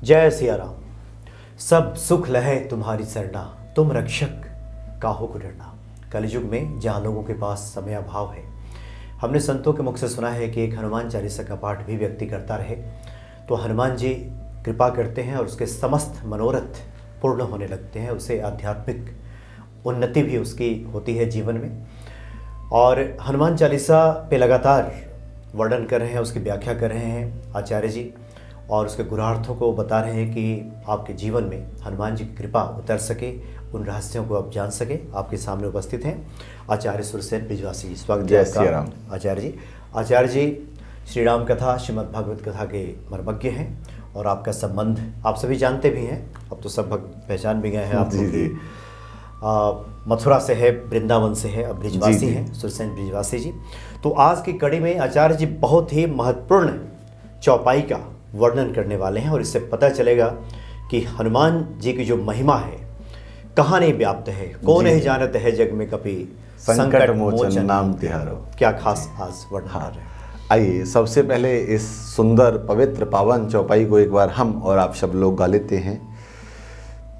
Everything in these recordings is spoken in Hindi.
जय सिया राम। सब सुख लहे तुम्हारी सरना, तुम रक्षक काहो को डरना। कलयुग में जहाँ लोगों के पास समय अभाव है, हमने संतों के मुख से सुना है कि एक हनुमान चालीसा का पाठ भी व्यक्ति करता रहे तो हनुमान जी कृपा करते हैं और उसके समस्त मनोरथ पूर्ण होने लगते हैं। उसे आध्यात्मिक उन्नति भी उसकी होती है जीवन में। और हनुमान चालीसा पे लगातार वर्णन कर रहे हैं, उसकी व्याख्या कर रहे हैं आचार्य जी और उसके गुणार्थों को बता रहे हैं कि आपके जीवन में हनुमान जी की कृपा उतर सके, उन रहस्यों को आप जान सके। आपके सामने उपस्थित हैं आचार्य सुरसेन बिजवासी जी। स्वागत जय श्री राम आचार्य जी। आचार्य जी श्री राम कथा, श्रीमद् भागवत कथा के मर्मज्ञ हैं और आपका संबंध आप सभी जानते भी हैं, अब तो सब पहचान भी गए हैं आपको कि मथुरा से है, वृंदावन से है, अब ब्रिजवासी हैं सुरसेन ब्रिजवासी जी। तो आज की कड़ी में आचार्य जी बहुत ही महत्वपूर्ण चौपाई का वर्णन करने वाले हैं और इससे पता चलेगा कि हनुमान जी की जो महिमा है कहाँ नहीं व्याप्त है, कौन नहीं जानते है जग में कपि संकट मोचन नाम तिहारो। क्या खास आज वर्णन कर रहे हैं। आइए सबसे पहले इस सुंदर पवित्र पावन चौपाई को एक बार हम और आप सब लोग गा लेते हैं।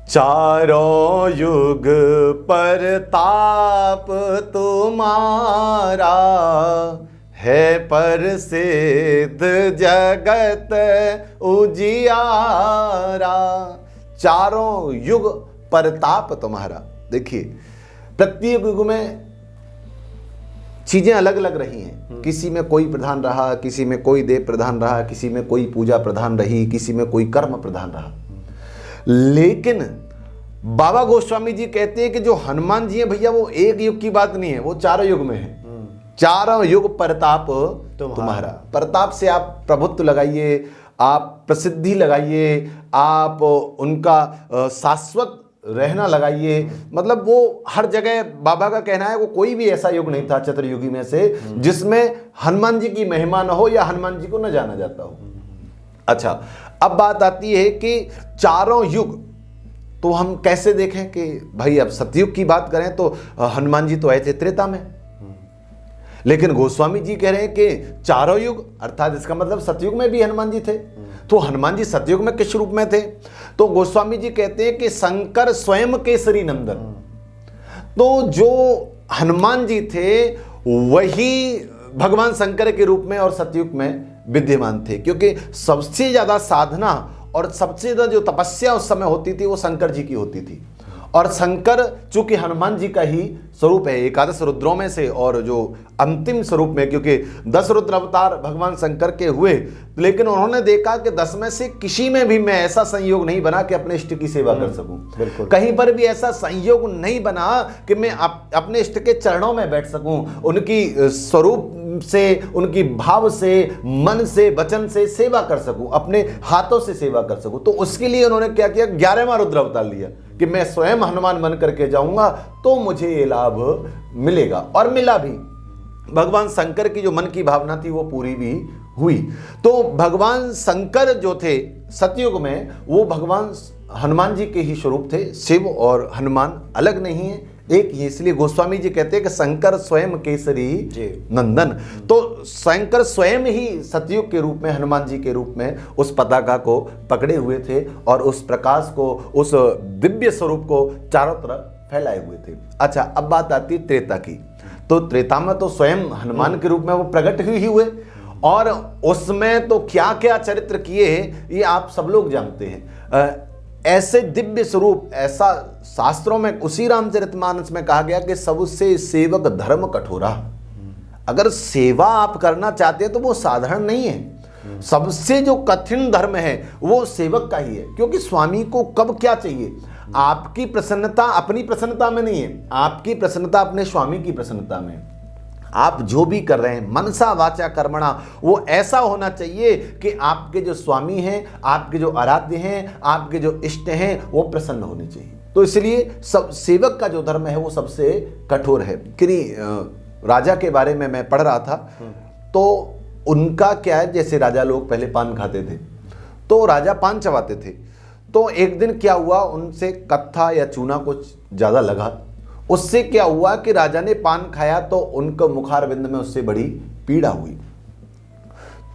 चारों युग परताप तुम्हारा है, प्रसिद्ध जगत उजियारा। चारों युग परताप तुम्हारा। देखिए प्रत्येक युग में चीजें अलग अलग रही हैं। किसी में कोई प्रधान रहा, किसी में कोई देव प्रधान रहा, किसी में कोई पूजा प्रधान रही, किसी में कोई कर्म प्रधान रहा। लेकिन बाबा गोस्वामी जी कहते हैं कि जो हनुमान जी हैं भैया, वो एक युग की बात नहीं है, वो चारों युग में है। चारों युग परताप तुम्हारा। प्रताप से आप प्रभुत्व लगाइए, आप प्रसिद्धि लगाइए, आप उनका शाश्वत रहना लगाइए। मतलब वो हर जगह बाबा का कहना है वो कोई भी ऐसा युग नहीं था चतुर्युगी में से जिसमें हनुमान जी की महिमा न हो या हनुमान जी को न जाना जाता हो। अच्छा, अब बात आती है कि चारों युग तो हम कैसे देखें कि भाई अब सतयुग की बात करें तो हनुमान जी तो आए थे त्रेता में, लेकिन गोस्वामी जी कह रहे हैं कि चारों युग अर्थात इसका मतलब सतयुग में भी हनुमान जी थे। तो हनुमान जी सतयुग में किस रूप में थे? तो गोस्वामी जी कहते हैं कि शंकर स्वयं केसरी नंदन। तो जो हनुमान जी थे वही भगवान शंकर के रूप में और सतयुग में विद्यमान थे, क्योंकि सबसे ज्यादा साधना और सबसे ज्यादा जो तपस्या उस समय होती थी वो शंकर जी की होती थी। और शंकर चूंकि हनुमान जी का ही स्वरूप है, एकादश रुद्रों में से और जो अंतिम स्वरूप में, क्योंकि 10 रुद्र अवतार भगवान शंकर के हुए, लेकिन उन्होंने देखा कि 10 में से किसी में भी मैं ऐसा संयोग नहीं बना कि अपने इष्ट की सेवा कर सकूं। कहीं पर भी ऐसा संयोग नहीं बना कि मैं अपने इष्ट के चरणों में बैठ सकूं, उनकी स्वरूप से, उनकी भाव से, मन से, वचन से सेवा कर सकूं, अपने हाथों से सेवा कर सकूं। तो उसके लिए उन्होंने क्या किया, 11वां रुद्र अवतार लिया कि मैं स्वयं हनुमान बन करके जाऊंगा तो मुझे ये लाभ मिलेगा। और मिला भी। भगवान शंकर की जो मन की भावना थी वो पूरी भी हुई। तो भगवान शंकर जो थे सतयुग में वो भगवान हनुमान जी के ही स्वरूप थे। शिव और हनुमान अलग नहीं है, एक ही। इसलिए गोस्वामी जी कहते हैं कि शंकर स्वयं केसरी नंदन। तो शंकर स्वयं ही सतयुग के रूप में, हनुमान जी के रूप में उस पताका को पकड़े हुए थे और उस प्रकाश को, उस दिव्य स्वरूप को चारों तरफ फैलाए हुए थे। अच्छा, अब बात आती है त्रेता की। तो त्रेता में तो स्वयं हनुमान के रूप में वो प्रकट ही हुए और उसमें तो क्या क्या चरित्र किए ये आप सब लोग जानते हैं। ऐसे दिव्य स्वरूप, ऐसा शास्त्रों में उसी रामचरितमानस में कहा गया कि सबसे सेवक धर्म कठोरा। अगर सेवा आप करना चाहते हैं तो वो साधारण नहीं है। सबसे जो कठिन धर्म है वो सेवक का ही है, क्योंकि स्वामी को कब क्या चाहिए। आपकी प्रसन्नता अपनी प्रसन्नता में नहीं है, आपकी प्रसन्नता अपने स्वामी की प्रसन्नता में। आप जो भी कर रहे हैं मनसा वाचा कर्मणा, वो ऐसा होना चाहिए कि आपके जो स्वामी हैं, आपके जो आराध्य हैं, आपके जो इष्ट हैं, वो प्रसन्न होने चाहिए। तो इसलिए सब सेवक का जो धर्म है वो सबसे कठोर है। किन्हीं राजा के बारे में मैं पढ़ रहा था, तो उनका क्या है, जैसे राजा लोग पहले पान खाते थे तो राजा पान चबाते थे। तो एक दिन क्या हुआ, उनसे कत्था या चूना कुछ ज़्यादा लगा। उससे क्या हुआ कि राजा ने पान खाया तो उनका मुखारविंद में उससे बड़ी पीड़ा हुई।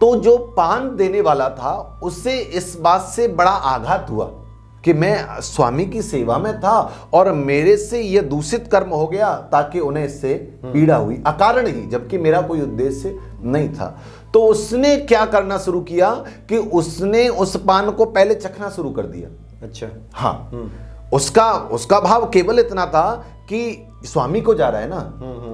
तो जो पान देने वाला था उसे इस बात से बड़ा आघात हुआ कि मैं स्वामी की सेवा में था और मेरे से यह दूषित कर्म हो गया, ताकि उन्हें इससे पीड़ा हुई अकारण ही, जबकि मेरा कोई उद्देश्य नहीं था। तो उसने क्या करना शुरू किया कि उसने उस पान को पहले चखना शुरू कर दिया। अच्छा। हाँ, उसका भाव केवल इतना था कि स्वामी को जा रहा है ना,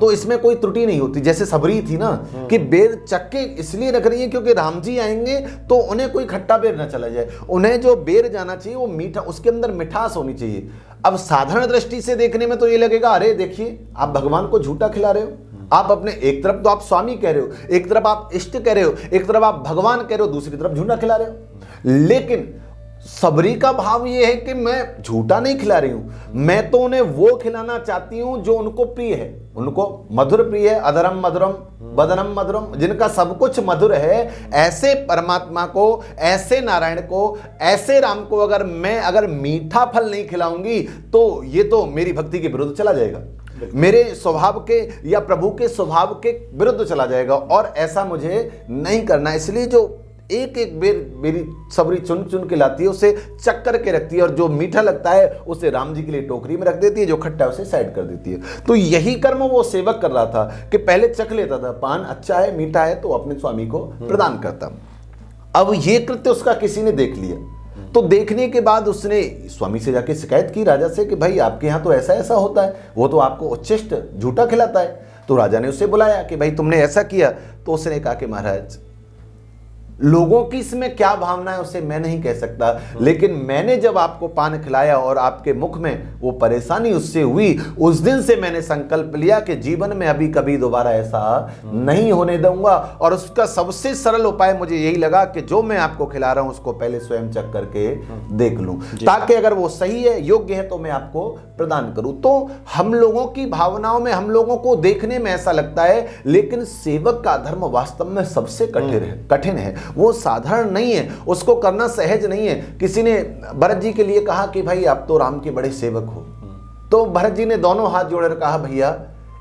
तो इसमें कोई त्रुटि नहीं होती। जैसे सबरी थी ना कि बेर चक्के इसलिए रख रही है क्योंकि राम जी आएंगे तो उन्हें कोई खट्टा बेर ना चला जाए, उन्हें जो बेर जाना चाहिए वो मीठा, उसके अंदर मिठास होनी चाहिए। अब साधारण दृष्टि से देखने में तो ये लगेगा, अरे देखिए आप भगवान को झूठा खिला रहे हो, आप अपने एक तरफ तो आप स्वामी कह रहे हो, एक तरफ आप इष्ट कह रहे हो, एक तरफ आप भगवान कह रहे हो, दूसरी तरफ झूठा खिला रहे हो। लेकिन सबरी का भाव यह है कि मैं झूठा नहीं खिला रही हूं, मैं तो उन्हें वो खिलाना चाहती हूं जो उनको प्रिय है, उनको मधुर प्रिय है। अधरम मधुरम बदनम मधुरम, जिनका सब कुछ मधुर है, ऐसे परमात्मा को, ऐसे नारायण को, ऐसे राम को अगर मीठा फल नहीं खिलाऊंगी तो ये तो मेरी भक्ति के विरुद्ध चला जाएगा, मेरे स्वभाव के या प्रभु के स्वभाव के विरुद्ध चला जाएगा, और ऐसा मुझे नहीं करना। इसलिए जो एक एक बेर मेरी सबरी चुन चुन के लाती है, उसे चक करके रखती है, और जो मीठा लगता है उसे राम जी के लिए टोकरी में रख देती है, जो खट्टा है उसे साइड कर देती है। तो यही कर्म वो सेवक कर रहा था कि पहले चख लेता था, पान अच्छा है मीठा है तो अपने स्वामी को प्रदान करता। अब ये कृत्य उसका किसी ने देख लिया, तो देखने के बाद उसने स्वामी से जाके शिकायत की राजा से कि भाई आपके यहाँ तो ऐसा ऐसा होता है, वो तो आपको उच्छिष्ट झूठा खिलाता है। तो राजा ने उसे बुलाया कि भाई तुमने ऐसा किया। तो उसने कहा कि महाराज, लोगों की इसमें क्या भावना है उसे मैं नहीं कह सकता, लेकिन मैंने जब आपको पान खिलाया और आपके मुख में वो परेशानी उससे हुई, उस दिन से मैंने संकल्प लिया कि जीवन में अभी कभी दोबारा ऐसा नहीं होने दूंगा। और उसका सबसे सरल उपाय मुझे यही लगा कि जो मैं आपको खिला रहा हूं उसको पहले स्वयं चख करके देख लूं, ताकि अगर वो सही है, योग्य है, तो मैं आपको प्रदान करूं। तो हम लोगों की भावनाओं में, हम लोगों को देखने में ऐसा लगता है, लेकिन सेवक का धर्म वास्तव में सबसे कठिन है, वो साधारण नहीं है, उसको करना सहज नहीं है। किसी ने भरत जी के लिए कहा कि भाई आप तो राम के बड़े सेवक हो, तो भरत जी ने दोनों हाथ जोड़कर कहा भैया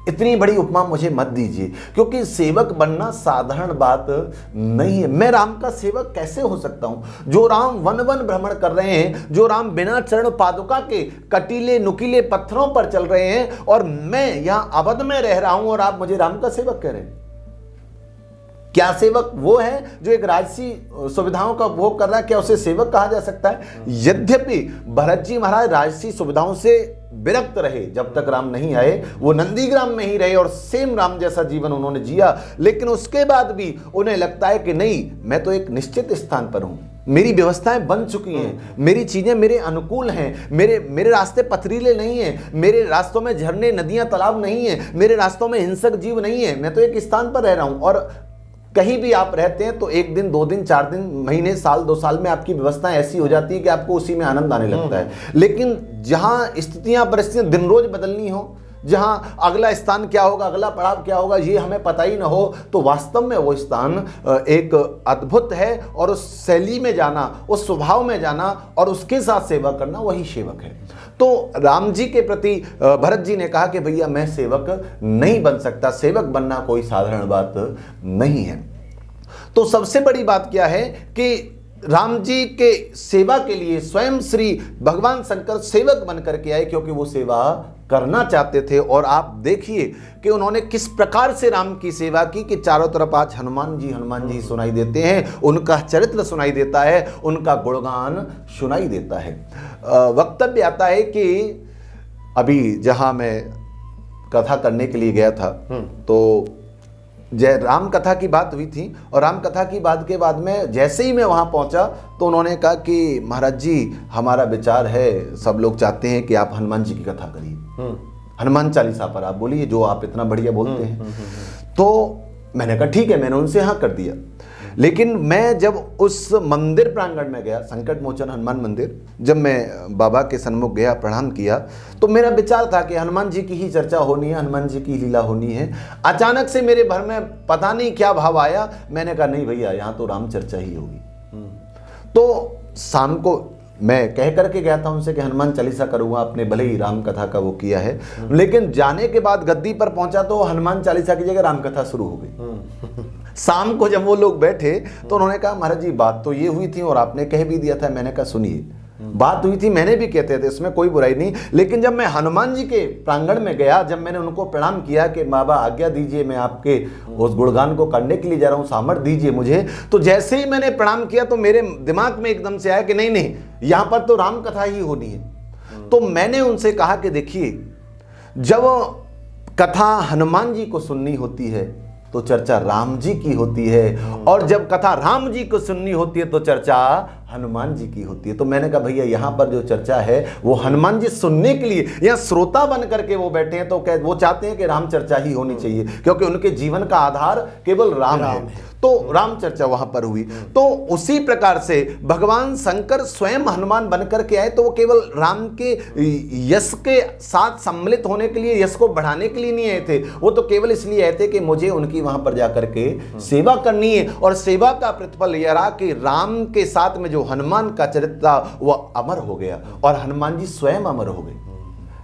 इतनी बड़ी उपमा मुझे मत दीजिए, क्योंकि सेवक बनना साधारण बात नहीं है। मैं राम का सेवक कैसे हो सकता हूं? जो राम वन वन भ्रमण कर रहे हैं, जो राम बिना चरण पादुका के कटीले नुकीले पत्थरों पर चल रहे हैं, और मैं यहां अवध में रह रहा हूं और आप मुझे राम का सेवक कह रहे हैं। क्या सेवक वो है जो एक राजसी सुविधाओं का उपभोग कर रहा है? क्या उसे सेवक कहा जा सकता है? यद्यपि भरत जी महाराज राजसी सुविधाओं से विरक्त रहे, जब तक राम नहीं आए वो नंदीग्राम में ही रहे और सेम राम जैसा जीवन उन्होंने जिया, लेकिन उसके बाद भी उन्हें लगता है कि नहीं, मैं तो एक निश्चित स्थान पर हूं, मेरी व्यवस्थाएं बन चुकी हैं, मेरी चीजें मेरे अनुकूल हैं, मेरे रास्ते पथरीले नहीं हैं, मेरे रास्तों में झरने नदियां तालाब नहीं है, मेरे रास्तों में हिंसक जीव नहीं है, मैं तो एक स्थान पर रह रहा हूं। और कहीं भी आप रहते हैं तो एक दिन, 2 दिन, 4 दिन, महीने, साल, 2 साल में आपकी व्यवस्थाएं ऐसी हो जाती है कि आपको उसी में आनंद आने लगता है। लेकिन जहां स्थितियां परिस्थितियां दिन रोज बदलनी हो, जहां अगला स्थान क्या होगा, अगला पड़ाव क्या होगा, ये हमें पता ही ना हो, तो वास्तव में वो स्थान एक अद्भुत है, और उस शैली में जाना, उस स्वभाव में जाना और उसके साथ सेवा करना, वही सेवक है। तो राम जी के प्रति भरत जी ने कहा कि भैया मैं सेवक नहीं बन सकता, सेवक बनना कोई साधारण बात नहीं है। तो सबसे बड़ी बात क्या है कि राम जी के सेवा के लिए स्वयं श्री भगवान शंकर सेवक बनकर के आए, क्योंकि वो सेवा करना चाहते थे। और आप देखिए कि उन्होंने किस प्रकार से राम की सेवा की कि चारों तरफ आज हनुमान जी सुनाई देते हैं, उनका चरित्र सुनाई देता है, उनका गुणगान सुनाई देता है। वक्तव्य आता है कि अभी जहां मैं कथा करने के लिए गया था, तो जय राम कथा की बात हुई थी, और राम कथा की बात के बाद में जैसे ही मैं वहां पहुंचा तो उन्होंने कहा कि महाराज जी हमारा विचार है, सब लोग चाहते हैं कि आप हनुमान जी की कथा करिए, हनुमान चालीसा पर आप बोलिए जो आप इतना बढ़िया बोलते हैं। तो मैंने कहा ठीक है, मैंने उनसे हाँ कर दिया। लेकिन मैं जब उस मंदिर प्रांगण में गया, संकट मोचन हनुमान मंदिर, जब मैं बाबा के सन्मुख गया, प्रणाम किया, तो मेरा विचार था कि हनुमान जी की ही चर्चा होनी है, हनुमान जी की लीला होनी है। अचानक से मेरे भर में पता नहीं क्या भाव आया, मैंने कहा नहीं भैया यहाँ तो राम चर्चा ही होगी। तो शाम को मैं कह करके गया था उनसे कि हनुमान चालीसा करूंगा, आपने भले ही राम कथा का वो किया है, लेकिन जाने के बाद गद्दी पर पहुंचा तो हनुमान चालीसा की जगह राम कथा शुरू हो गई। शाम को जब वो लोग बैठे तो उन्होंने कहा महाराज जी बात तो ये हुई थी और आपने कह भी दिया था। मैंने कहा सुनिए, बात हुई थी, मैंने भी कहते थे, इसमें कोई बुराई नहीं, लेकिन जब मैं हनुमान जी के प्रांगण में गया, जब मैंने उनको प्रणाम किया कि बाबा आज्ञा दीजिए, मैं आपके उस गुणगान को करने के लिए जा रहा हूँ, सामर्थ्य दीजिए मुझे, तो जैसे ही मैंने प्रणाम किया तो मेरे दिमाग में एकदम से आया कि नहीं नहीं, यहाँ पर तो राम कथा ही होनी है। तो मैंने उनसे कहा कि देखिए, जब कथा हनुमान जी को सुननी होती है तो चर्चा राम जी की होती है, और जब कथा राम जी को सुननी होती है तो चर्चा हनुमान जी की होती है। तो मैंने कहा भैया यहाँ पर जो चर्चा है वो हनुमान जी सुनने के लिए, यहाँ श्रोता बन करके वो बैठे हैं, तो वो चाहते हैं कि राम चर्चा ही होनी चाहिए, क्योंकि उनके जीवन का आधार केवल राम है। तो राम चर्चा वहां पर हुई। तो उसी प्रकार से भगवान शंकर स्वयं हनुमान बनकर के आए, तो वो केवल राम के यश के साथ सम्मिलित होने के लिए, यश को बढ़ाने के लिए नहीं आए थे, वो तो केवल इसलिए आए थे कि मुझे उनकी वहां पर जाकर के सेवा करनी है, और सेवा का प्रतिफल यह रहा कि राम के साथ में जो हनुमान का चरित्र था वह अमर हो गया, और हनुमान जी स्वयं अमर हो गए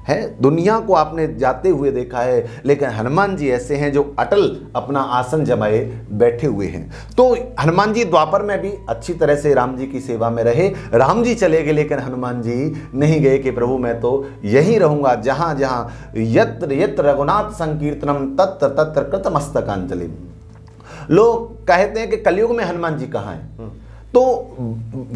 है। दुनिया को आपने जाते हुए देखा है, लेकिन हनुमान जी ऐसे हैं जो अटल अपना आसन जमाए बैठे हुए हैं। तो हनुमान जी द्वापर में भी अच्छी तरह से राम जी की सेवा में रहे। राम जी चले गए लेकिन हनुमान जी नहीं गए कि प्रभु मैं तो यहीं रहूंगा, जहां जहां यत्र यत्र रघुनाथ संकीर्तनम तत्र तत्र कृतमस्तकांजलि। लोग कहते हैं कि कलयुग में हनुमान जी कहाँ हैं, तो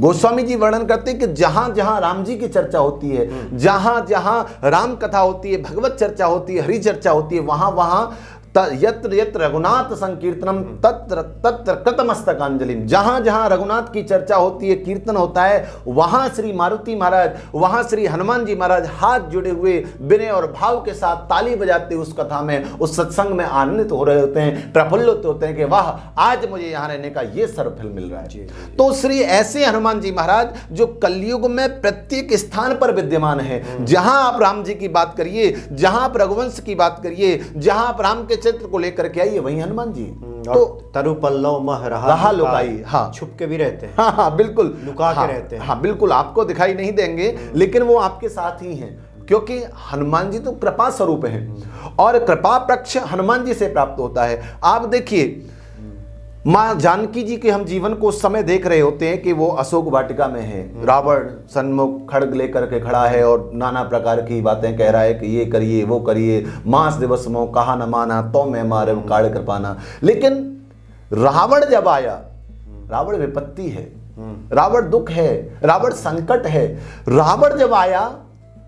गोस्वामी जी वर्णन करते हैं कि जहां जहां राम जी की चर्चा होती है, जहां जहां राम कथा होती है, भगवत चर्चा होती है, हरि चर्चा होती है, वहां वहां यत्र यत्र रघुनाथ संकीर्तनम तत्र तत्र कृतमस्तकांजलि। जहां जहां रघुनाथ की चर्चा होती है, कीर्तन होता है, वहां श्री मारुति महाराज, वहां श्री हनुमान जी महाराज हाथ जुड़े हुए विनय और भाव के साथ ताली बजाते उस कथा में, उस सत्संग में आनंदित हो रहे होते हैं, प्रफुल्लित होते हैं कि वाह आज मुझे यहाँ रहने का ये सर्वफल मिल रहा है। तो श्री ऐसे हनुमान जी महाराज जो कलयुग में प्रत्येक स्थान पर विद्यमान है। जहां आप राम जी की बात करिए, जहां आप रघुवंश की बात करिए, जहां आप राम के चित्र को लेकर के आइए, वही हनुमान जी। तो तरु पल्लव मह रहा लुकाई, हाँ, छुप के भी रहते हैं, हाँ हाँ बिल्कुल लुका हाँ, के रहते हैं, हाँ बिल्कुल, आपको दिखाई नहीं देंगे लेकिन वो आपके साथ ही हैं, क्योंकि हनुमान जी तो कृपा स्वरूप हैं, और कृपा पक्ष हनुमान जी से प्राप्त होता है। आप देखिए माँ जानकी जी के हम जीवन को उस समय देख रहे होते हैं कि वो अशोक वाटिका में है, रावण सन्मुख खड्ग लेकर के खड़ा है और नाना प्रकार की बातें कह रहा है कि ये करिए वो करिए, मास दिवस मों कहा न माना, तो मैं मारे काड़ कृपाना। लेकिन रावण जब आया, रावण विपत्ति है, रावण दुख है, रावण संकट है, रावण जब आया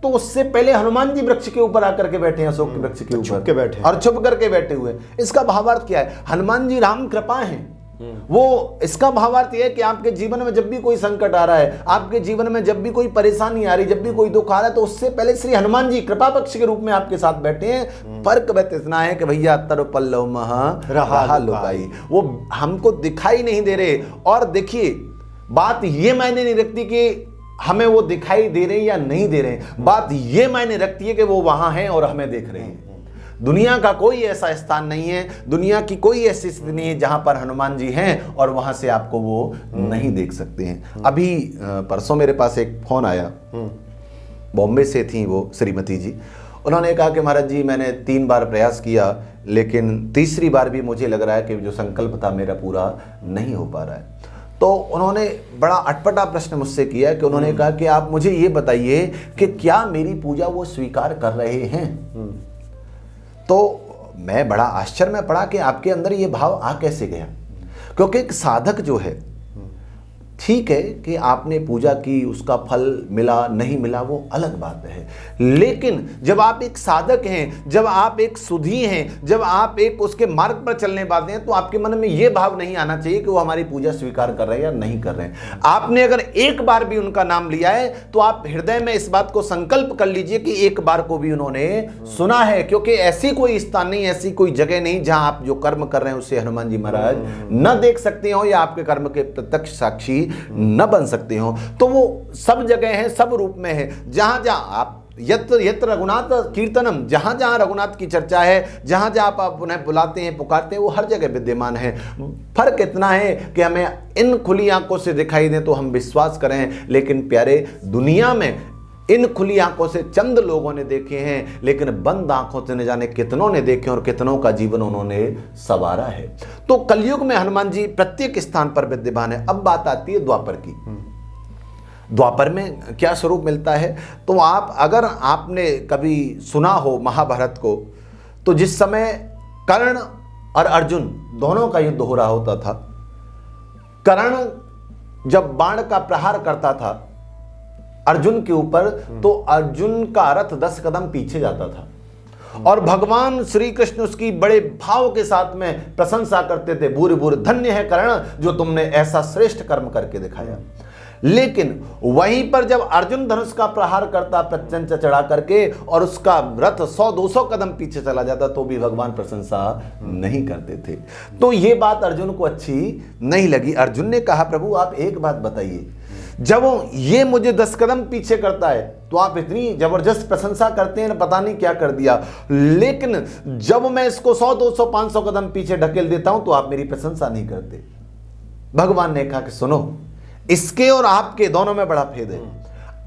तो उससे पहले हनुमान जी वृक्ष के ऊपर आकर के बैठे हैं, अशोक के वृक्ष के ऊपर छुप के बैठे और छुप करके बैठे हुए। इसका भावार्थ क्या है? हनुमान जी राम कृपा हैं। वो इसका भावार्थ यह है कि आपके जीवन में जब भी कोई संकट आ रहा है, आपके जीवन में जब भी कोई परेशानी आ रही, जब भी कोई दुख आ रहा है, तो उससे पहले श्री हनुमान जी कृपा पक्ष के रूप में आपके साथ बैठे हैं। फर्क बस इतना है कि भैया तरु पल्लव मह रहा लुकाई, वो हमको दिखाई नहीं दे रहे। और देखिए बात ये मायने नहीं रखती कि हमें वो दिखाई दे रहे हैं या नहीं दे रहे हैं, बात ये मायने रखती है कि वो वहां हैं और हमें देख रहे हैं। दुनिया का कोई ऐसा स्थान नहीं है, दुनिया की कोई ऐसी स्थिति नहीं है जहां पर हनुमान जी हैं और वहां से आपको वो नहीं देख सकते हैं। अभी परसों मेरे पास एक फोन आया, बॉम्बे से थी वो श्रीमती जी। उन्होंने कहा कि महाराज जी मैंने 3 बार प्रयास किया, लेकिन तीसरी बार भी मुझे लग रहा है कि जो संकल्प था मेरा पूरा नहीं हो पा रहा है। तो उन्होंने बड़ा अटपटा प्रश्न मुझसे किया कि उन्होंने कहा कि आप मुझे ये बताइए कि क्या मेरी पूजा वो स्वीकार कर रहे हैं। तो मैं बड़ा आश्चर्य में पड़ा कि आपके अंदर ये भाव आ कैसे गया, क्योंकि एक साधक जो है, ठीक है कि आपने पूजा की, उसका फल मिला नहीं मिला वो अलग बात है, लेकिन जब आप एक साधक हैं, जब आप एक सुधी हैं, जब आप एक उसके मार्ग पर चलने वाले हैं, तो आपके मन में ये भाव नहीं आना चाहिए कि वो हमारी पूजा स्वीकार कर रहे हैं या नहीं कर रहे हैं। आपने अगर एक बार भी उनका नाम लिया है तो आप हृदय में इस बात को संकल्प कर लीजिए कि एक बार को भी उन्होंने सुना है, क्योंकि ऐसी कोई स्थान नहीं, ऐसी कोई जगह नहीं जहां आप जो कर्म कर रहे हैं उसे हनुमान जी महाराज न देख सकते हो या आपके कर्म के प्रत्यक्ष साक्षी न बन सकते हो। तो वो सब जगह है, सब रूप में है। जहां जहां आप यत्र यत्र रघुनाथ कीर्तनम, जहां जहां रघुनाथ की चर्चा है, जहां जहां आप उन्हें बुलाते हैं, पुकारते हैं, वो हर जगह विद्यमान है। फर्क इतना है कि हमें इन खुली आंखों से दिखाई दे तो हम विश्वास करें, लेकिन प्यारे दुनिया में इन खुली आंखों से चंद लोगों ने देखे हैं, लेकिन बंद आंखों से न जाने कितनों ने देखे और कितनों का जीवन उन्होंने संवारा है। तो कलयुग में हनुमान जी प्रत्येक स्थान पर विद्यमान है। अब बात आती है द्वापर की। द्वापर में क्या स्वरूप मिलता है? तो अगर आपने कभी सुना हो महाभारत को, तो जिस समय कर्ण और अर्जुन दोनों का युद्ध हो रहा होता था, कर्ण जब बाण का प्रहार करता था अर्जुन के ऊपर, तो अर्जुन का रथ 10 कदम पीछे जाता था और भगवान श्री कृष्ण उसकी बड़े भाव के साथ में प्रशंसा करते थे, बुरे बुरे धन्य है कर्ण जो तुमने ऐसा श्रेष्ठ कर्म करके दिखाया। लेकिन वहीं पर जब अर्जुन धनुष का प्रहार करता प्रत्यंचा चढ़ा करके और उसका रथ 100-200 कदम पीछे चला जाता, तो भी भगवान प्रशंसा नहीं करते थे। तो ये बात अर्जुन को अच्छी नहीं लगी। अर्जुन ने कहा, प्रभु आप एक बात बताइए, जब ये मुझे 10 कदम पीछे करता है तो आप इतनी जबरदस्त प्रशंसा करते हैं, पता नहीं क्या कर दिया, लेकिन जब मैं इसको 100-200-500 कदम पीछे ढकेल देता हूं तो आप मेरी प्रशंसा नहीं करते। भगवान ने कहा कि सुनो, इसके और आपके दोनों में बड़ा भेद है।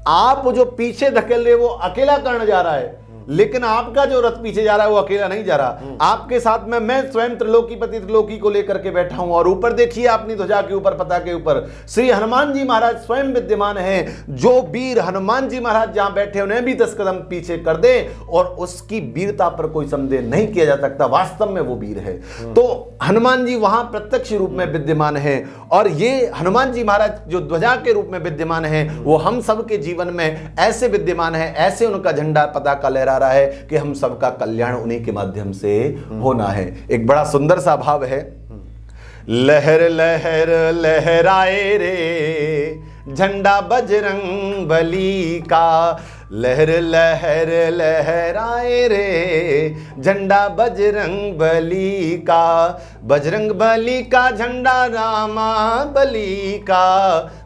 आप जो पीछे धकेल रहे वो अकेला कर्ण जा रहा है, लेकिन आपका जो रथ पीछे जा रहा है वो अकेला नहीं जा रहा। आपके साथ में मैं स्वयं त्रिलोकीपति त्रिलोकी को लेकर के बैठा हूं और ऊपर देखिए अपनी ध्वजा के ऊपर, पता के ऊपर श्री हनुमान जी महाराज स्वयं विद्यमान हैं। जो वीर हनुमान जी महाराज जहां बैठे उन्हें भी 10 कदम पीछे कर दे और उसकी वीरता पर कोई संदेह नहीं किया जा सकता, वास्तव में वो वीर है। तो हनुमान जी वहां प्रत्यक्ष रूप में विद्यमान है और ये हनुमान जी महाराज जो ध्वजा के रूप में विद्यमान है वो हम सबके जीवन में ऐसे विद्यमान है, ऐसे उनका झंडा पताका लहरा रहा है कि हम सबका कल्याण उन्हीं के माध्यम से होना है। एक बड़ा सुंदर सा भाव है, लहर लहर लहराए रे झंडा बजरंग बली का, लहर लहर लहराए रे झंडा बजरंग बली का, बजरंग बली का झंडा रामा बली का,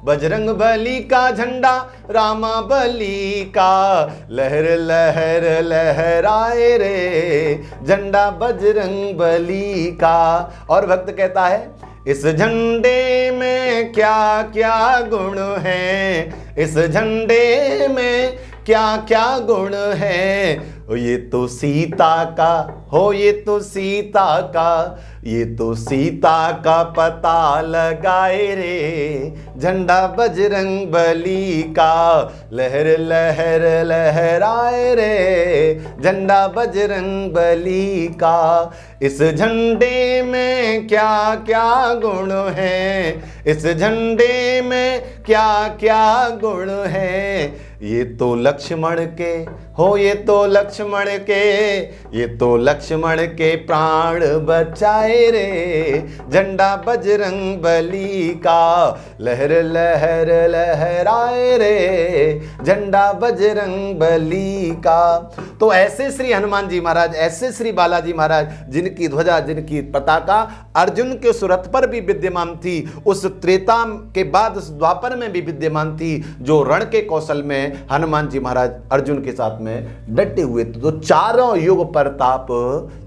बजरंग बली का झंडा रामा बली का, लहर लहर लहराए रे झंडा बजरंग बली का। और भक्त कहता है, इस झंडे में क्या क्या गुण है, इस झंडे में क्या क्या गुण है, ये तो सीता का हो, ये तो सीता का, ये तो सीता का पता लगाए रे झंडा बजरंग बली का, लहर लहर लहराए रे झंडा बजरंग बली का। इस झंडे में क्या क्या गुण है, इस झंडे में क्या क्या गुण है, ये तो लक्ष्मण के हो, ये तो लक्ष्मण के, ये तो लक्ष्मण के प्राण बचाए रे झंडा बजरंग बली का, लहर लहर लहराए रे झंडा बजरंग बली का। तो ऐसे श्री हनुमान जी महाराज, ऐसे श्री बालाजी महाराज जिनकी ध्वजा, जिनकी पताका अर्जुन के सुरथ पर भी विद्यमान थी, उस त्रेता के बाद उस द्वापर में भी विद्यमान थी, जो रण के कौशल में हनुमान जी महाराज अर्जुन के साथ में डटे हुए थे। तो चारों युग प्रताप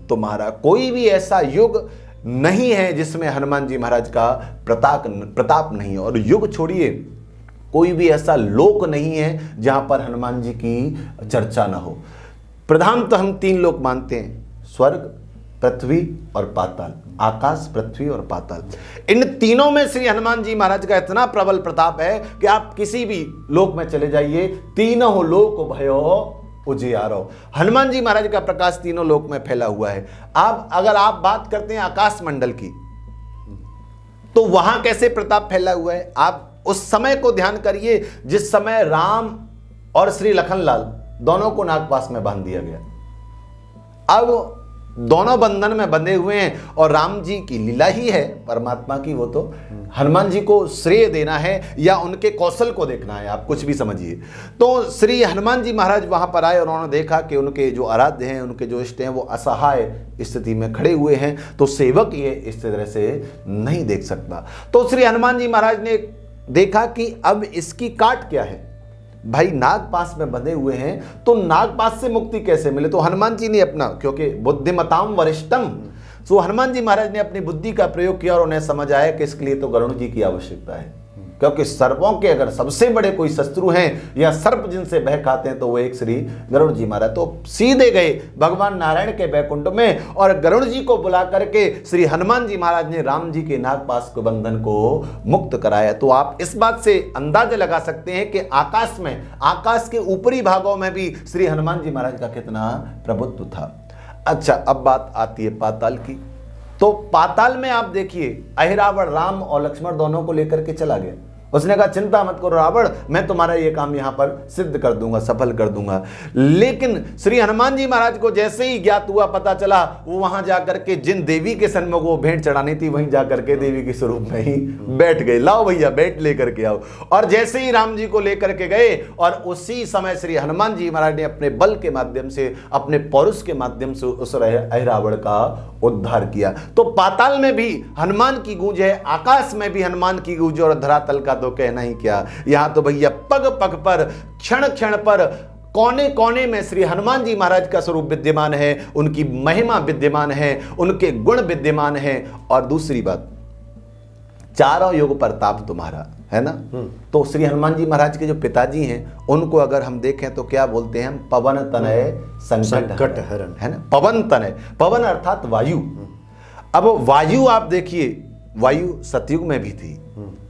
तुम्हारा, कोई भी ऐसा युग नहीं है जिसमें हनुमान जी महाराज का प्रताप नहीं है। और युग छोड़िए, कोई भी ऐसा लोक नहीं है जहां पर हनुमान जी की चर्चा ना हो। प्रधान तो हम 3 लोक मानते हैं, स्वर्ग, पृथ्वी और पाताल, आकाश, पृथ्वी और पाताल। इन तीनों में श्री हनुमान जी महाराज का इतना प्रबल प्रताप है कि आप किसी भी लोक में चले जाइए, तीनों लोक भयो उजियारो। हनुमान जी महाराज का प्रकाश तीनों लोक में फैला हुआ है। अगर आप बात करते हैं आकाश मंडल की, तो वहां कैसे प्रताप फैला हुआ है, आप उस समय को ध्यान करिए जिस समय राम और श्री लखनलाल दोनों को नागपाश में बांध दिया गया। अब दोनों बंधन में बंधे हुए हैं और राम जी की लीला ही है परमात्मा की, वो तो हनुमान जी को श्रेय देना है या उनके कौशल को देखना है, आप कुछ भी समझिए। तो श्री हनुमान जी महाराज वहां पर आए और उन्होंने देखा कि उनके जो आराध्य हैं, उनके जो इष्ट हैं, वो असहाय स्थिति में खड़े हुए हैं। तो सेवक ये इस तरह से नहीं देख सकता। तो श्री हनुमान जी महाराज ने देखा कि अब इसकी काट क्या है, भाई नागपाश में बंधे हुए हैं तो नागपाश से मुक्ति कैसे मिले। तो हनुमान जी ने अपना, क्योंकि बुद्धिमताम वरिष्ठम, तो हनुमान जी महाराज ने अपनी बुद्धि का प्रयोग किया और उन्हें समझ आया कि इसके लिए तो गरुड़ जी की आवश्यकता है। क्योंकि सर्पों के अगर सबसे बड़े कोई शत्रु हैं या सर्प जिनसे भय खाते हैं तो वो एक श्री गरुड़ जी महाराज। तो सीधे गए भगवान नारायण के बैकुंठ में और गरुड़ जी को बुला करके श्री हनुमान जी महाराज ने राम जी के नागपाश के बंधन को मुक्त कराया। तो आप इस बात से अंदाजा लगा सकते हैं कि आकाश के ऊपरी भागों में भी श्री हनुमान जी महाराज का कितना प्रभुत्व था। अच्छा, अब बात आती है पाताल की। तो पाताल में आप देखिए अहिरावण राम और लक्ष्मण दोनों को लेकर के चला गया। उसने कहा चिंता मत करो रावण, मैं तुम्हारा ये काम यहां पर सिद्ध कर दूंगा, सफल कर दूंगा। लेकिन श्री हनुमान जी महाराज को जैसे ही ज्ञात हुआ, पता चला, वो वहां जाकर के जिन देवी के सन्मुख वो भेंट चढ़ानी थी वहीं जाकर के देवी के स्वरूप में ही बैठ गए। लाओ भैया बैठ लेकर के आओ। और जैसे ही राम जी को लेकर के गए और उसी समय श्री हनुमान जी महाराज ने अपने बल के माध्यम से, अपने पौरुष के माध्यम से उस अहिरावण का उद्धार किया। तो पाताल में भी हनुमान की गूंज है, आकाश में भी हनुमान की गूंज, और धरातल का तो कहना ही क्या। यहां तो भैया पग पग पर, क्षण क्षण पर, कोने कोने में श्री हनुमान जी महाराज का स्वरूप विद्यमान है, उनकी महिमा विद्यमान है, उनके गुण विद्यमान है। और दूसरी बात, चारों युग प्रताप तुम्हारा है ना। तो श्री हनुमान जी महाराज के जो पिताजी हैं उनको अगर हम देखें तो क्या बोलते हैं हम, पवन तनय संकट हरण, है ना। पवन तनय, पवन अर्थात वायु। अब वायु आप देखिए, वायु सतयुग में भी थी,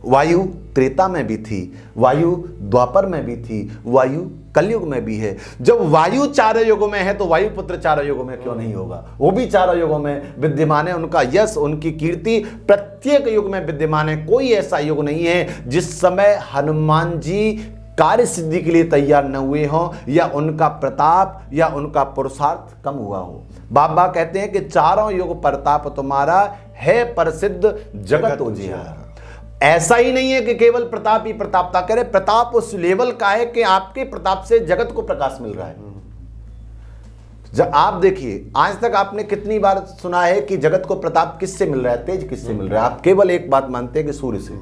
वायु त्रेता में भी थी, वायु द्वापर में भी थी, वायु कलयुग में भी है। जब वायु चारों युगों में है तो वायु पुत्र चारों युगों में क्यों नहीं होगा, वो भी चारों युगों में विद्यमान है। उनका यश, उनकी कीर्ति प्रत्येक युग में विद्यमान है। कोई ऐसा युग नहीं है जिस समय हनुमान जी कार्य सिद्धि के लिए तैयार न हुए हों या उनका प्रताप या उनका पुरुषार्थ कम हुआ हो। बाबा कहते हैं कि चारों युग प्रताप तुम्हारा है प्रसिद्ध जगत उजियारा। ऐसा ही नहीं है कि केवल प्रताप ही प्रतापता करे, प्रताप उस लेवल का है कि आपके प्रताप से जगत को प्रकाश मिल रहा है। जब आप देखिए, आज तक आपने कितनी बार सुना है कि जगत को प्रताप किससे मिल रहा है, तेज किससे मिल रहा है। आप केवल एक बात मानते हैं कि सूर्य से,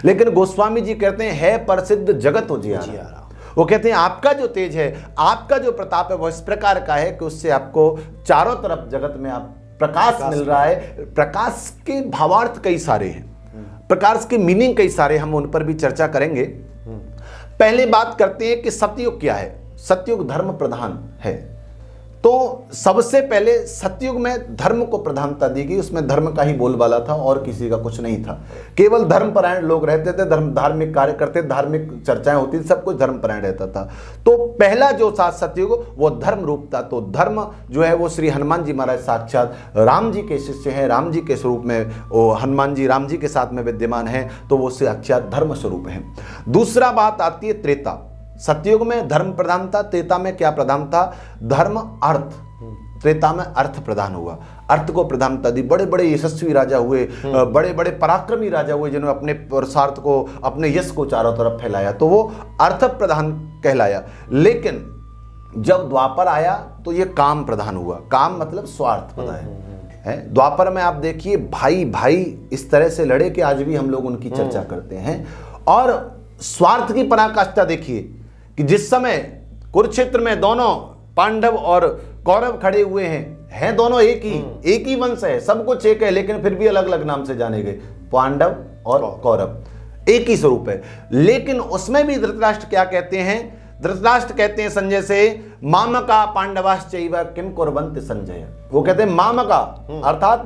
लेकिन गोस्वामी जी कहते हैं है प्रसिद्ध जगत उजियारा। वो कहते हैं आपका जो तेज है, आपका जो प्रताप है वो इस प्रकार का है कि उससे आपको चारों तरफ जगत में आप प्रकाश मिल रहा है। प्रकाश के भावार्थ कई सारे हैं, प्रकाश के मीनिंग कई सारे, हम उन पर भी चर्चा करेंगे। पहले बात करते हैं कि सतयुग क्या है। सतयुग धर्म प्रधान है। तो सबसे पहले सतयुग में धर्म को प्रधानता दी गई, उसमें धर्म का ही बोलबाला था और किसी का कुछ नहीं था। केवल धर्मपरायण लोग रहते थे, धार्मिक कार्य करते, धार्मिक चर्चाएं होती थी, सब कुछ धर्मपरायण रहता था। तो पहला जो था सतयुग वो धर्म रूप था। तो धर्म जो है वो श्री हनुमान जी महाराज साक्षात राम जी के शिष्य हैं, राम जी के स्वरूप में वो हनुमान जी राम जी के साथ में विद्यमान है, तो वो साक्षात धर्म स्वरूप है। दूसरा बात आती है त्रेता। सतयुग में धर्म प्रधान था, त्रेता में क्या प्रधान था, धर्म अर्थ। त्रेता में अर्थ प्रधान हुआ, अर्थ को प्रधानता दी। बड़े बड़े यशस्वी राजा हुए, बड़े बड़े पराक्रमी राजा हुए जिन्होंने अपने पुरुषार्थ को, अपने यश को चारों तरफ फैलाया, तो वो अर्थ प्रधान कहलाया। लेकिन जब द्वापर आया तो ये काम प्रधान हुआ। काम मतलब स्वार्थ, पता है। द्वापर में आप देखिए भाई भाई इस तरह से लड़े कि आज भी हम लोग उनकी चर्चा करते हैं। और स्वार्थ की पराकाष्ठा देखिए कि जिस समय कुरुक्षेत्र में दोनों पांडव और कौरव खड़े हुए हैं दोनों एक ही वंश है, सब कुछ एक है, लेकिन फिर भी अलग अलग नाम से जाने गए। पांडव और कौरव एक ही स्वरूप है। लेकिन उसमें भी धृतराष्ट्र क्या कहते हैं, धृतराष्ट्र कहते हैं संजय से, मामका पांडवाश्चैव किम कुर्वन्ति संजय। वो कहते हैं मामका अर्थात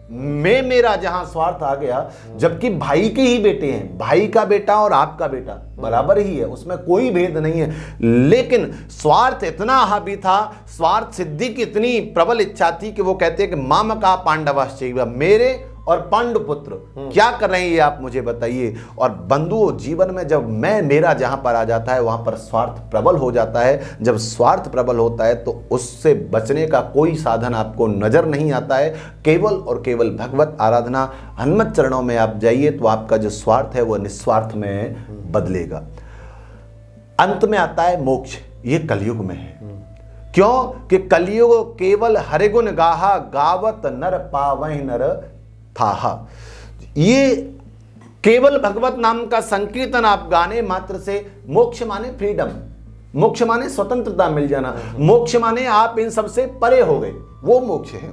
मेरा जहां स्वार्थ आ गया, जबकि भाई के ही बेटे हैं, भाई का बेटा और आपका बेटा बराबर ही है, उसमें कोई भेद नहीं है। लेकिन स्वार्थ इतना हावी था, स्वार्थ सिद्धि की इतनी प्रबल इच्छा थी कि वो कहते हैं कि मामका पांडवाश्चैव, मेरे और पांडु पुत्र क्या कर रहे हैं ये आप मुझे बताइए। और बंधुओं, जीवन में जब मेरा जहां पर आ जाता है वहां पर स्वार्थ प्रबल हो जाता है। जब स्वार्थ प्रबल होता है तो उससे बचने का कोई साधन आपको नजर नहीं आता है। केवल और केवल भगवत आराधना, हनुमत चरणों में आप जाइए तो आपका जो स्वार्थ है वो निस्वार्थ में बदलेगा। अंत में आता है मोक्ष, ये कलयुग में है। क्यों कि कलयुग केवल हरिगुण गाहा, गावत नर पावहि नर था। ये केवल भगवत नाम का संकीर्तन आप गाने मात्र से, मोक्ष माने फ्रीडम, मोक्ष माने स्वतंत्रता मिल जाना, मोक्ष माने आप इन सबसे परे हो गए, वो मोक्ष है।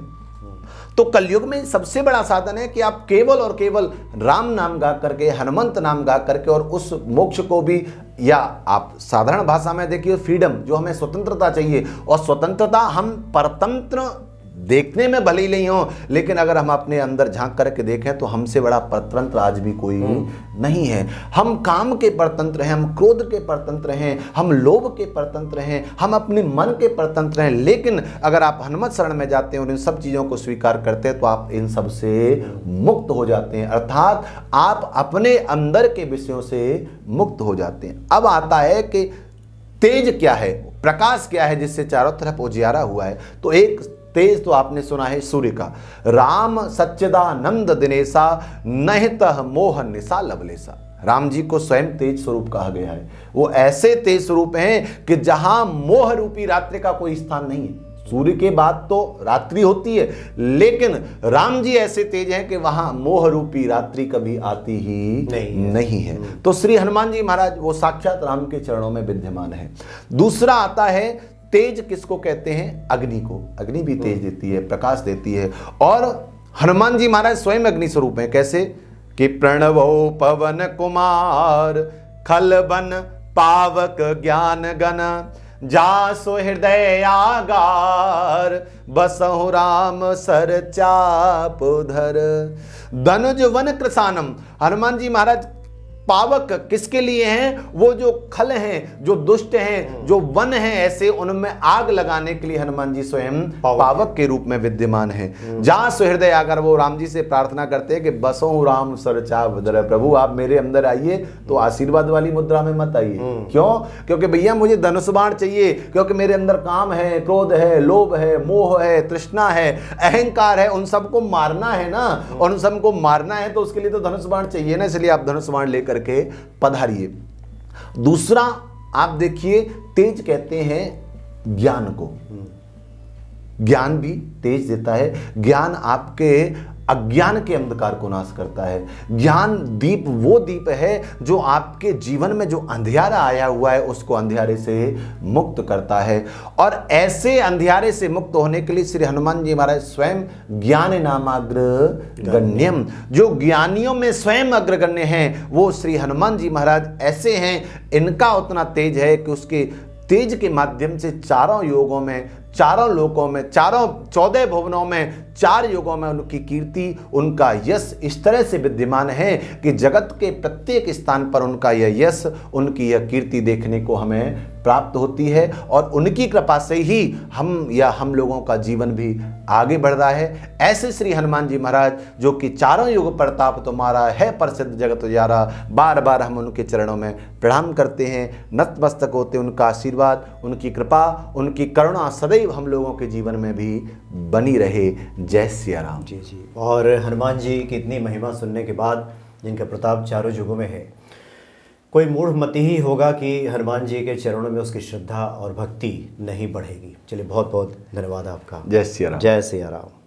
तो कलयुग में सबसे बड़ा साधन है कि आप केवल और केवल राम नाम गा करके, हनुमंत नाम गा करके, और उस मोक्ष को भी, या आप साधारण भाषा में देखिए फ्रीडम, जो हमें स्वतंत्रता चाहिए, और स्वतंत्रता हम परतंत्र देखने में भले ही नहीं हो, लेकिन अगर हम अपने अंदर झांक करके देखें तो हमसे बड़ा परतंत्र आज भी कोई नहीं है। हम काम के परतंत्र हैं, हम क्रोध के परतंत्र हैं, हम लोभ के परतंत्र हैं, हम अपने मन के परतंत्र हैं। लेकिन अगर आप हनुमत शरण में जाते हैं और इन सब चीज़ों को स्वीकार करते हैं तो आप इन सब से मुक्त हो जाते हैं, अर्थात आप अपने अंदर के विषयों से मुक्त हो जाते हैं। अब आता है कि तेज क्या है, प्रकाश क्या है जिससे चारों तरफ उजियारा हुआ है। तो एक तेज तो आपने सुना है सूर्य का, राम सच्चिदानंद दिनेशा नहितः मोह निशा लवलेशा। राम जी को स्वयं तेज स्वरूप कहा गया है। वो ऐसे तेज स्वरूप हैं कि जहां मोह रूपी रात्रि का कोई स्थान नहीं है। सूर्य के बाद तो रात्रि होती है, लेकिन राम जी ऐसे तेज हैं कि वहां मोह रूपी रात्रि कभी आती ही नहीं है। तो श्री हनुमान जी महाराज वो साक्षात राम के चरणों में विद्यमान है। दूसरा आता है तेज किसको कहते हैं, अग्नि को। अग्नि भी तेज देती है, प्रकाश देती है, और हनुमान जी महाराज स्वयं अग्नि स्वरूप हैं। कैसे कि प्रणवो पवन कुमार खल बन पावक ज्ञान गण जासो हृदय आगार बसहु राम सर चाप धर धनुज वन कृसानम। हनुमान जी महाराज पावक किसके लिए हैं, वो जो खल हैं, जो दुष्ट हैं, जो वन हैं, ऐसे उनमें आग लगाने के लिए हनुमान जी स्वयं पावक के रूप में विद्यमान हैं। जहां सुहृदय आकर वो राम जी से प्रार्थना करते हैं कि बसो राम सरचा बदर, प्रभु आप मेरे अंदर आइए, तो आशीर्वाद वाली मुद्रा में मत आइए। क्यों? क्योंकि भैया मुझे धनुष बाण चाहिए, क्योंकि मेरे अंदर काम है, क्रोध है, लोभ है, मोह है, तृष्णा है, अहंकार है, उन सबको मारना है ना, और उन सबको मारना है तो उसके लिए तो धनुष बाण चाहिए ना, इसलिए आप धनुष बाण लेकर के पधारिए। दूसरा आप देखिए तेज कहते हैं ज्ञान को। ज्ञान भी तेज देता है। ज्ञान आपके अज्ञान के अंधकार को नाश करता है। ज्ञान दीप वो दीप है जो आपके जीवन में जो अंधियारा आया हुआ है उसको अंधियारे से मुक्त करता है। और ऐसे अंधियारे से मुक्त होने के लिए श्री हनुमान जी महाराज स्वयं ज्ञान नामाग्र गण्यम, जो ज्ञानियों में स्वयं अग्रगण्य हैं, वो श्री हनुमान जी महाराज ऐसे हैं। इनका उतना तेज है कि उसके तेज के माध्यम से चारों योगों में, चारों लोकों में, चारों 14 भुवनों में, 4 युगों में उनकी कीर्ति, उनका यश इस तरह से विद्यमान है कि जगत के प्रत्येक स्थान पर उनका यह यश, उनकी यह कीर्ति देखने को हमें प्राप्त होती है। और उनकी कृपा से ही हम लोगों का जीवन भी आगे बढ़ रहा है। ऐसे श्री हनुमान जी महाराज जो कि चारों युग प्रताप तुम्हारा है प्रसिद्ध जगत उजियारा, बार बार हम उनके चरणों में प्रणाम करते हैं, नतमस्तक होते। उनका आशीर्वाद, उनकी कृपा, उनकी करुणा सदैव हम लोगों के जीवन में भी बनी रहे। जय सिया राम। जी जी। और हनुमान जी की इतनी महिमा सुनने के बाद, जिनका प्रताप चारों युगों में है, कोई मूढ़मति ही होगा कि हनुमान जी के चरणों में उसकी श्रद्धा और भक्ति नहीं बढ़ेगी। चलिए बहुत बहुत धन्यवाद आपका। जय सिया राम। जय सिया राम।